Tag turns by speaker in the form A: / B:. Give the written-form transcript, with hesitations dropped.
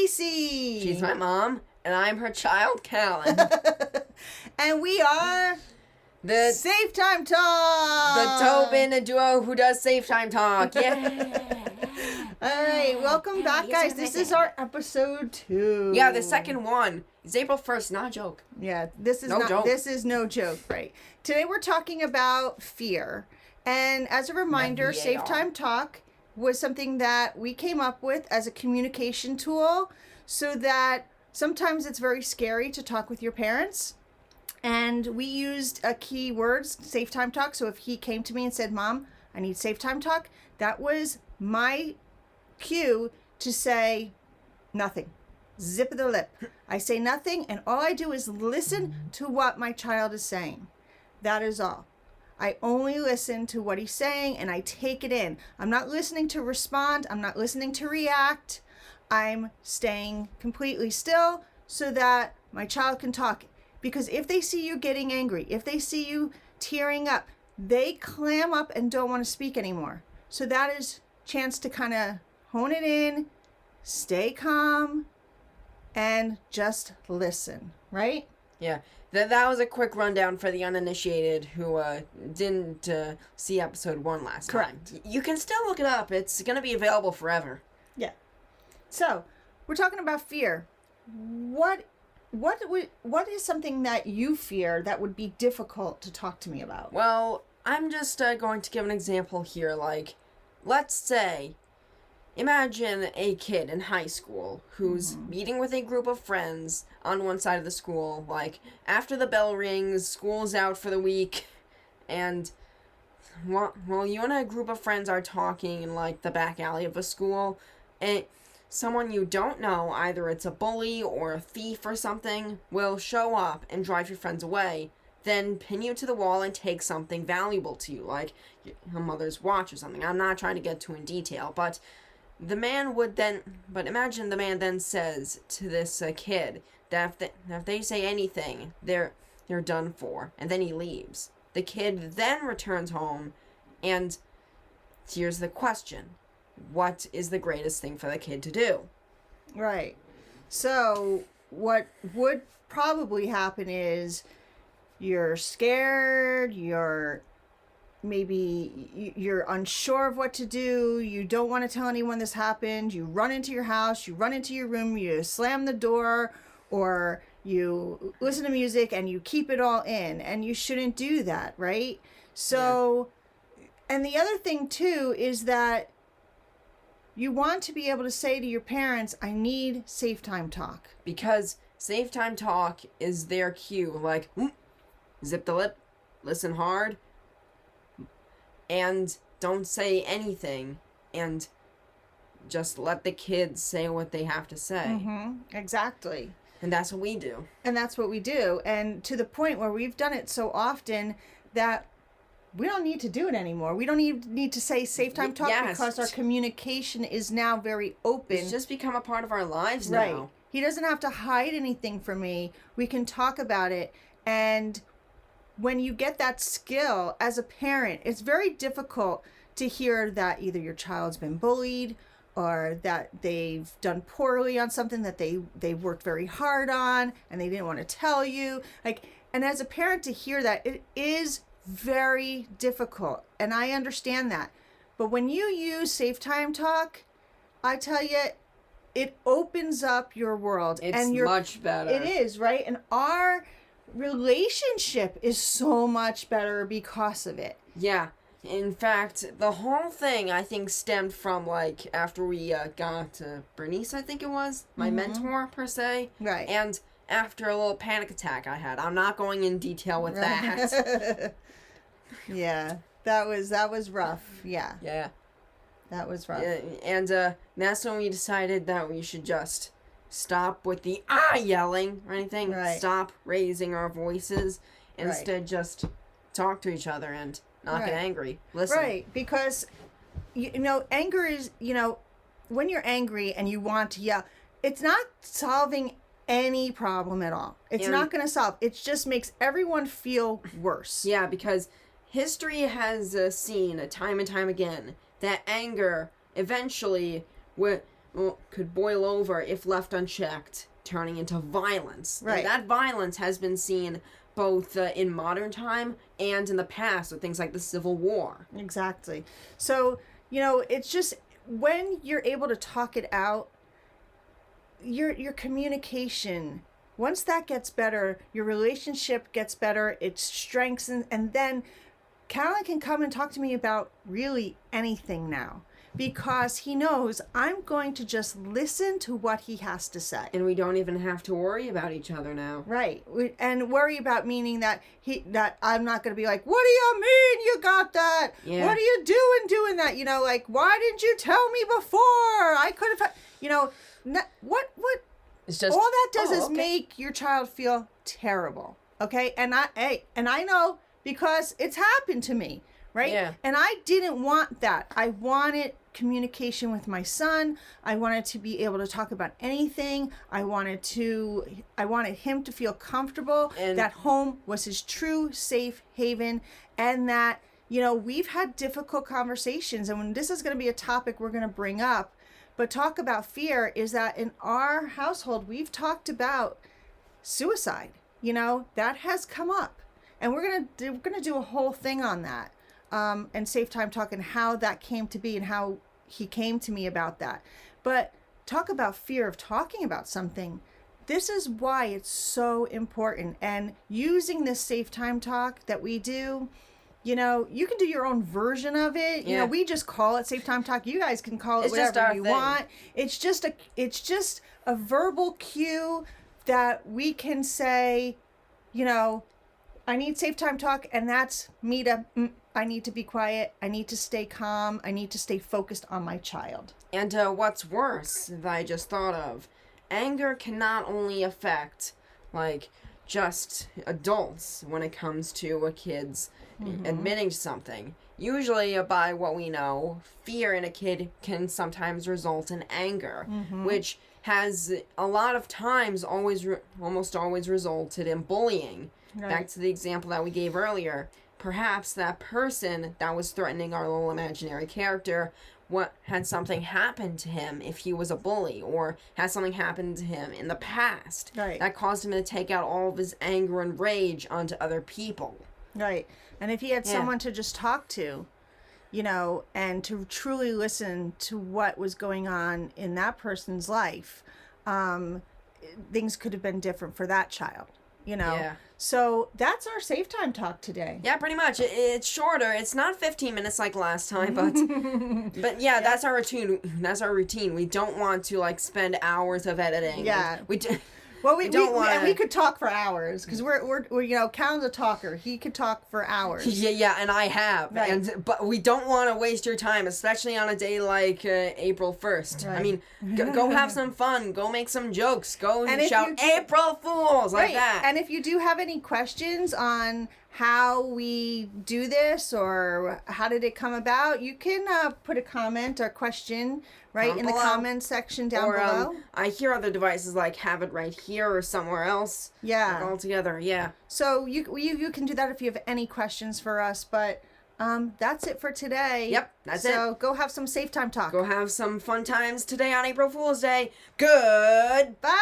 A: Stacey.
B: She's my mom, and I'm her child, Kalen.
A: And we are
B: The
A: Safe Time Talk.
B: the Tobin duo who does Safe Time Talk. Yeah.
A: All right, welcome back, guys. This is our episode 2.
B: Yeah, the second one. It's April 1st, not a joke.
A: Yeah, this is
B: No joke.
A: This is no joke, right? Today we're talking about fear. And as a reminder,
B: VAR.
A: Safe Time Talk was something that we came up with as a communication tool so that sometimes it's very scary to talk with your parents. And we used a key words, Safe Time Talk. So if he came to me and said, "Mom, I need Safe Time Talk," that was my cue to say nothing. Zip of the lip. I say nothing, and all I do is listen to what my child is saying. That is all. I only listen to what he's saying, and I take it in. I'm not listening to respond. I'm not listening to react. I'm staying completely still so that my child can talk. Because if they see you getting angry, if they see you tearing up, they clam up and don't want to speak anymore. So that is chance to kind of hone it in, stay calm, and just listen, right?
B: Yeah. That was a quick rundown for the uninitiated who didn't see episode 1 last
A: Correct.
B: time. You can still look it up. It's going to be available forever.
A: Yeah. So, we're talking about fear. What is something that you fear that would be difficult to talk to me about?
B: Well, I'm just going to give an example here. Like, let's say, imagine a kid in high school who's meeting with a group of friends on one side of the school. Like, after the bell rings, school's out for the week, and well, you and a group of friends are talking in, like, the back alley of a school, and someone you don't know, either it's a bully or a thief or something, will show up and drive your friends away, then pin you to the wall and take something valuable to you, like your mother's watch or something. I'm not trying to get too in detail, but imagine the man then says to this kid that if they say anything, they're done for, and then he leaves. The kid then returns home, and here's the question. What is the greatest thing for the kid to do?
A: Right. So what would probably happen is you're scared, you're unsure of what to do, you don't want to tell anyone this happened, you run into your house, you run into your room, you slam the door, or you listen to music and you keep it all in, and you shouldn't do that, right? So, and the other thing too is that you want to be able to say to your parents, "I need Safe Time Talk."
B: Because Safe Time Talk is their cue. Like, zip the lip, listen hard, and don't say anything, and just let the kids say what they have to say.
A: Mm-hmm. Exactly.
B: And that's what we do.
A: And that's what we do. And to the point where we've done it so often that we don't need to do it anymore. We don't need to say Safe Time Talk because our communication is now very open.
B: It's just become a part of our lives now.
A: Right. He doesn't have to hide anything from me. We can talk about it. And when you get that skill as a parent, it's very difficult to hear that either your child's been bullied or that they've done poorly on something that they worked very hard on and they didn't want to tell you. And as a parent to hear that, it is very difficult, and I understand that. But when you use Safe Time Talk, I tell you, it opens up your world.
B: It's much better.
A: It is, right? And our relationship is so much better because of it.
B: Yeah. In fact, the whole thing, I think, stemmed from, like, after we got Bernice, I think it was, my mentor, per se.
A: Right.
B: And after a little panic attack I had. I'm not going in detail with that.
A: Yeah, that was rough. Yeah.
B: Yeah.
A: That was rough.
B: And that's when we decided that we should just stop with the yelling or anything.
A: Right.
B: Stop raising our voices. Instead, just talk to each other and not get angry. Listen.
A: Right, because, anger is, when you're angry and you want to yell, it's not solving any problem at all. It's not going to solve. It just makes everyone feel worse.
B: Yeah, because history has seen time and time again that anger eventually could boil over if left unchecked, turning into violence.
A: Right.
B: And that violence has been seen both in modern time and in the past with things like the Civil War.
A: Exactly. So, it's just when you're able to talk it out, your communication, once that gets better, your relationship gets better, it strengthens, and then Kalen can come and talk to me about really anything now, because he knows I'm going to just listen to what he has to say.
B: And we don't even have to worry about each other now.
A: Right. And worry about meaning that I'm not going to be like, what do you mean you got that?
B: Yeah.
A: What are you doing that? Like, why didn't you tell me before? I could have, what
B: It's just
A: all that does is
B: okay.
A: make your child feel terrible. Okay. And I know, because it's happened to me. Right?
B: Yeah.
A: And I didn't want that. I wanted communication with my son. I wanted to be able to talk about anything. I wanted him to feel comfortable,
B: and
A: that home was his true safe haven, and that, we've had difficult conversations. And when this is going to be a topic we're going to bring up, but talk about fear, is that in our household, we've talked about suicide. That has come up. And we're going to do a whole thing on that. And Safe Time Talk, and how that came to be and how he came to me about that. But talk about fear of talking about something. This is why it's so important. And using this Safe Time Talk that we do, you can do your own version of it.
B: Yeah.
A: We just call it Safe Time Talk. You guys can call it
B: It's just
A: whatever
B: our
A: you
B: thing.
A: want. It's just a verbal cue that we can say, I need Safe Time Talk, and that's me to, I need to be quiet, I need to stay calm, I need to stay focused on my child.
B: And what's worse that I just thought of, anger can not only affect, just adults when it comes to a kid's admitting something. Usually, by what we know, fear in a kid can sometimes result in anger, which has a lot of times almost always resulted in bullying.
A: Right.
B: Back to the example that we gave earlier, perhaps that person that was threatening our little imaginary character had something happen to him if he was a bully, or had something happen to him in the past that caused him to take out all of his anger and rage onto other people.
A: Right. And if he had someone to just talk to, and to truly listen to what was going on in that person's life, things could have been different for that child.
B: Yeah.
A: So that's our Safe Time Talk today.
B: Yeah, pretty much. It's shorter. It's not 15 minutes like last time, but yeah, that's our routine. That's our routine. We don't want to spend hours of editing.
A: Yeah.
B: We do.
A: Well, we could talk for hours, because we're Kalen's a talker. He could talk for hours.
B: Yeah, and I have.
A: Right.
B: But we don't want to waste your time, especially on a day like April 1st.
A: Right.
B: I mean, go have some fun. Go make some jokes. Go
A: And
B: shout April Fools like that.
A: And if you do have any questions on how we do this, or how did it come about, you can put a comment or question in the comment section down below.
B: I hear other devices have it right here or somewhere else.
A: Yeah.
B: All together, yeah.
A: So you can do that if you have any questions for us. But that's it for today.
B: Yep, that's it.
A: So go have some Safe Time Talk.
B: Go have some fun times today on April Fool's Day. Goodbye.